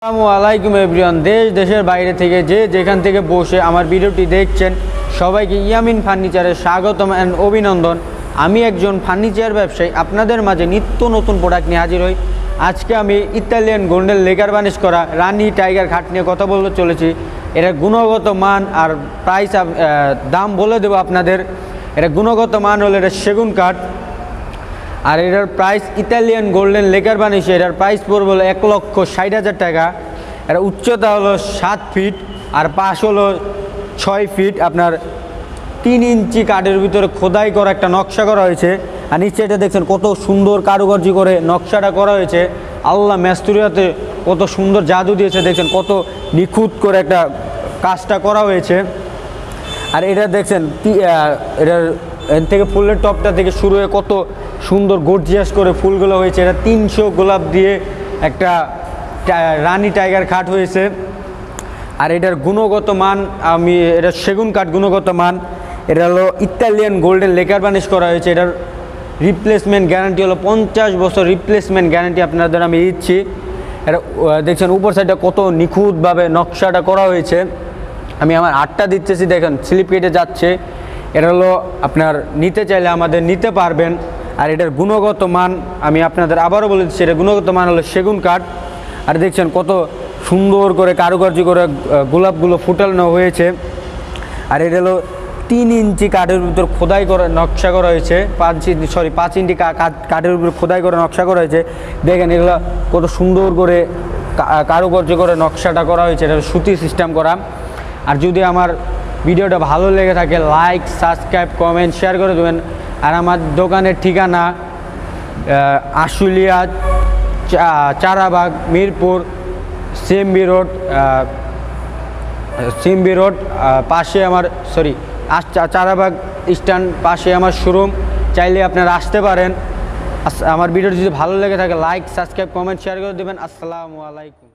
আসসালামু আলাইকুম এভরিওয়ান। দেশের বাইরে থেকে যেখান থেকে বসে আমার ভিডিওটি দেখছেন সবাইকে ইয়ামিন ফার্নিচারে স্বাগতম অ্যান্ড অভিনন্দন। আমি একজন ফার্নিচার ব্যবসায়ী, আপনাদের মাঝে নিত্য নতুন প্রোডাক্ট নিয়ে হাজির হই। আজকে আমি ইতালিয়ান গোল্ডেন লেকার বার্নিশ করা রানী টাইগার খাট নিয়ে কথা বলতে চলেছি। এর গুণগত মান আর প্রাইস দাম বলে দেবো আপনাদের। এটা গুণগত মান হলো এটা সেগুন কাঠ, আর এটার প্রাইস ইতালিয়ান গোল্ডেন লেকার বানিয়েছে। এটার প্রাইস পড়বে হলো 1,60,000 টাকা। এটা উচ্চতা হলো 7 ফিট আর পাশ হলো 6 ফিট। আপনার 3 ইঞ্চি কাঠের ভিতরে খোদাই করা একটা নকশা করা হয়েছে। আর নিচে এটা দেখছেন কত সুন্দর কারুকার্য করে নকশাটা করা হয়েছে। আল্লাহ মেস্তুরিয়াতে কত সুন্দর জাদু দিয়েছে, দেখছেন কত নিখুঁত করে একটা কাজটা করা হয়েছে। আর এটা দেখছেন এটার এর থেকে ফুলের টপটা থেকে শুরু হয়ে কত সুন্দর গর্জিয়াস করে ফুলগুলো হয়েছে। এটা 300 গোলাপ দিয়ে একটা রানী টাইগার খাট হয়েছে। আর এটার গুণগত মান, এটা সেগুন কাঠ গুণগত মান। এটা হলো ইতালিয়ান গোল্ডেন লেকার বার্নিশ করা হয়েছে। এটার রিপ্লেসমেন্ট গ্যারান্টি হলো 50 বছর রিপ্লেসমেন্ট গ্যারান্টি আপনাদের আমি দিচ্ছি। এটা দেখছেন উপর সাইডটা কত নিখুঁতভাবে নকশাটা করা হয়েছে। আমি আমার হাতটা দিচ্ছি, দেখেন স্লিপ কেটে যাচ্ছে। এটা হলো আপনার নিতে চাইলে আমাদের নিতে পারবেন। আর এটার গুণগত মান আমি আপনাদের আবারও বলে দিচ্ছি, এটা গুণগত মান হলো সেগুন কাঠ। আর দেখছেন কত সুন্দর করে কারুকার্য করে গোলাপগুলো ফুটানো হয়েছে। আর এটা হলো 3 ইঞ্চি কাঠের ভিতর খোদাই করে নকশা করা হয়েছে। 5 ইঞ্চি কাঠের উপর খোদাই করে নকশা করা হয়েছে। দেখেন এগুলো কত সুন্দর করে কারুকার্য করে নকশাটা করা হয়েছে। এটা সুতি সিস্টেম করা। আর যদি আমার ভিডিওটা ভালো লেগে থাকে লাইক, সাবস্ক্রাইব, কমেন্ট, শেয়ার করে দেবেন। আর আমার দোকানের ঠিকানা আশুলিয়া, চারাবাগ, মিরপুর, সিএমবি রোড পাশে আমার চারাবাগ স্ট্যান্ড পাশে আমার শোরুম। চাইলে আপনারা আসতে পারেন। আমার ভিডিওটি যদি ভালো লেগে থাকে লাইক, সাবস্ক্রাইব, কমেন্ট, শেয়ার করে দেবেন। আসসালামু আলাইকুম।